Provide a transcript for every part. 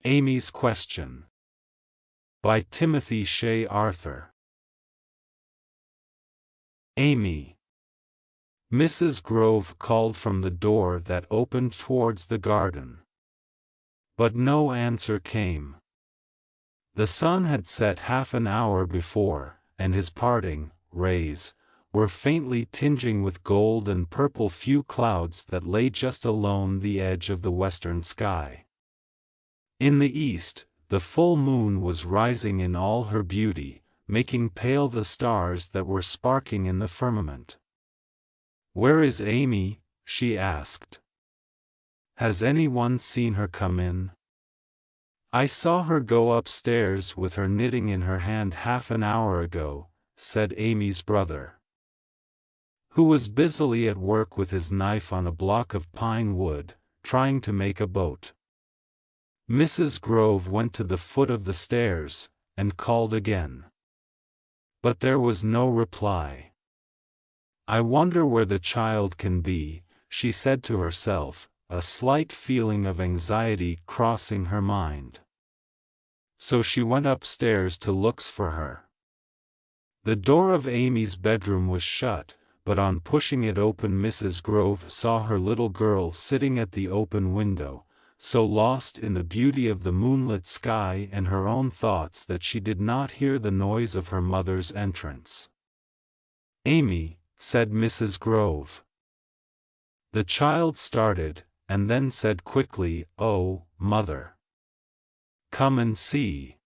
Amy's Question. By Timothy Shay Arthur. Amy. Mrs. Grove called from the door that opened towards the garden. But no answer came. The sun had set half an hour before, and his parting rays were faintly tinging with gold and purple few clouds that lay just alone the edge of the western sky. In the east, the full moon was rising in all her beauty, making pale the stars that were sparkling in the firmament. "Where is Amy?" she asked. "Has anyone seen her come in?" "I saw her go upstairs with her knitting in her hand half an hour ago," said Amy's brother, who was busily at work with his knife on a block of pine wood, trying to make a boat. Mrs. Grove went to the foot of the stairs, and called again. But there was no reply. "I wonder where the child can be," she said to herself, a slight feeling of anxiety crossing her mind. So she went upstairs to look for her. The door of Amy's bedroom was shut, but on pushing it open Mrs. Grove saw her little girl sitting at the open window, so lost in the beauty of the moonlit sky and her own thoughts that she did not hear the noise of her mother's entrance. "Amy," said Mrs. Grove. The child started, and then said quickly, "Oh, Mother. Come and see.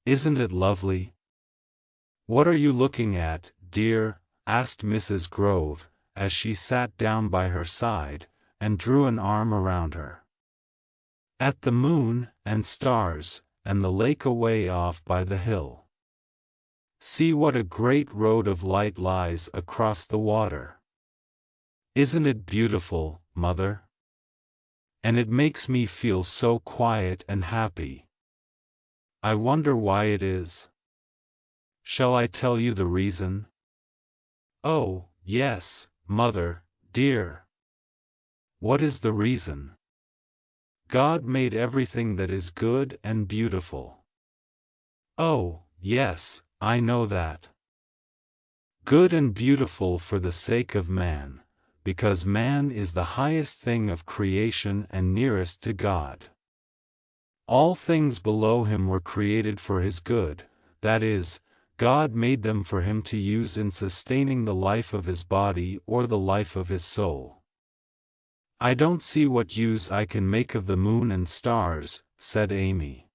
Isn't it lovely?" "What are you looking at, dear?" asked Mrs. Grove, as she sat down by her side, and drew an arm around her. "At the moon, and stars, and the lake away off by the hill. See what a great road of light lies across the water. Isn't it beautiful, Mother? And it makes me feel so quiet and happy. I wonder why it is. Shall I tell you the reason?" "Oh, yes, Mother, dear. What is the reason?" "God made everything that is good and beautiful." "Oh, yes, I know that. Good and beautiful for the sake of man, because man is the highest thing of creation and nearest to God. All things below him were created for his good, that is, God made them for him to use in sustaining the life of his body or the life of his soul." "I don't see what use I can make of the moon and stars," said Amy.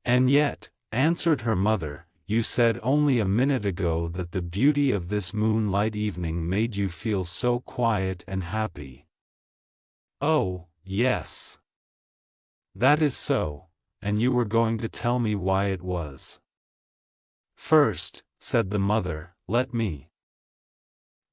"And yet," answered her mother, "you said only a minute ago that the beauty of this moonlight evening made you feel so quiet and happy." "Oh, yes. That is so, and you were going to tell me why it was." "First," said the mother, "let me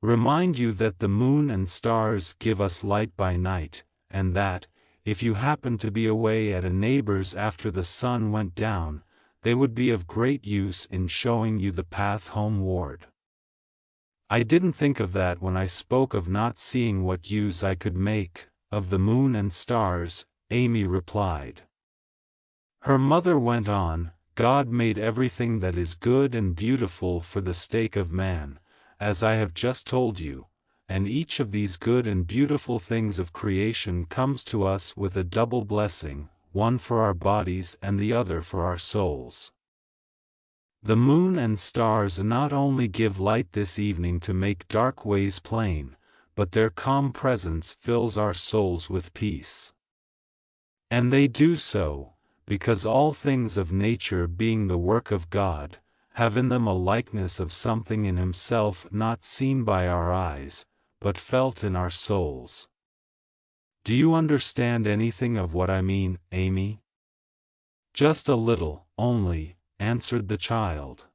remind you that the moon and stars give us light by night, and that, if you happened to be away at a neighbor's after the sun went down, they would be of great use in showing you the path homeward." "I didn't think of that when I spoke of not seeing what use I could make of the moon and stars," Amy replied. Her mother went on, "God made everything that is good and beautiful for the sake of man, as I have just told you, and each of these good and beautiful things of creation comes to us with a double blessing, one for our bodies and the other for our souls. The moon and stars not only give light this evening to make dark ways plain, but their calm presence fills our souls with peace. And they do so, because all things of nature being the work of God, have in them a likeness of something in himself not seen by our eyes, but felt in our souls. Do you understand anything of what I mean, Amy?" "Just a little, only," answered the child.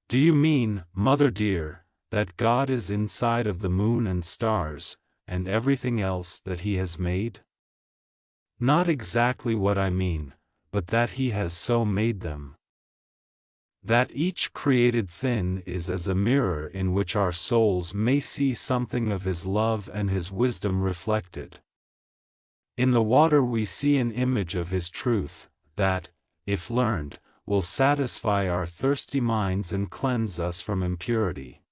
"Do you mean, Mother dear, that God is inside of the moon and stars, and everything else that he has made?" "Not exactly what I mean, but that he has so made them. That each created thing is as a mirror in which our souls may see something of his love and his wisdom reflected. In the water we see an image of His truth, that, if learned, will satisfy our thirsty minds and cleanse us from impurity.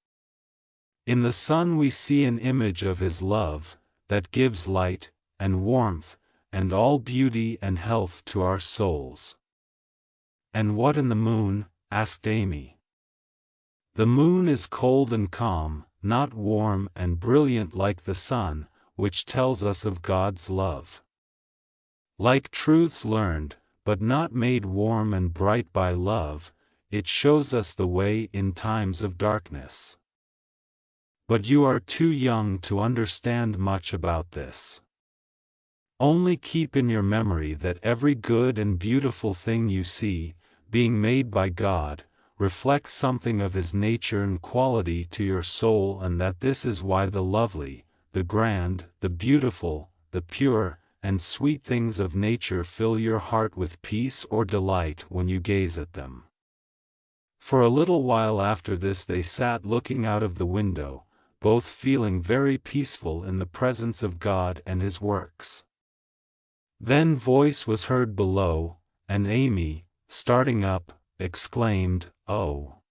In the sun we see an image of His love, that gives light, and warmth, and all beauty and health to our souls. "And what in the moon?" asked Amy. "The moon is cold and calm, not warm and brilliant like the sun, which tells us of God's love. Like truths learned, but not made warm and bright by love, it shows us the way in times of darkness. But you are too young to understand much about this. Only keep in your memory that every good and beautiful thing you see, being made by God, reflects something of His nature and quality to your soul, and that this is why the lovely, the grand, the beautiful, the pure, and sweet things of nature fill your heart with peace or delight when you gaze at them." For a little while after this they sat looking out of the window, both feeling very peaceful in the presence of God and His works. Then voice was heard below, and Amy, starting up, exclaimed, "Oh!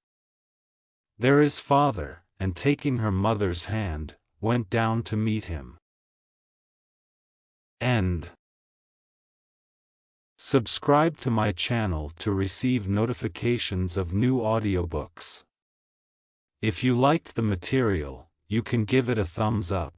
There is Father," and taking her mother's hand, went down to meet him. End. Subscribe to my channel to receive notifications of new audiobooks. If you liked the material, you can give it a thumbs up.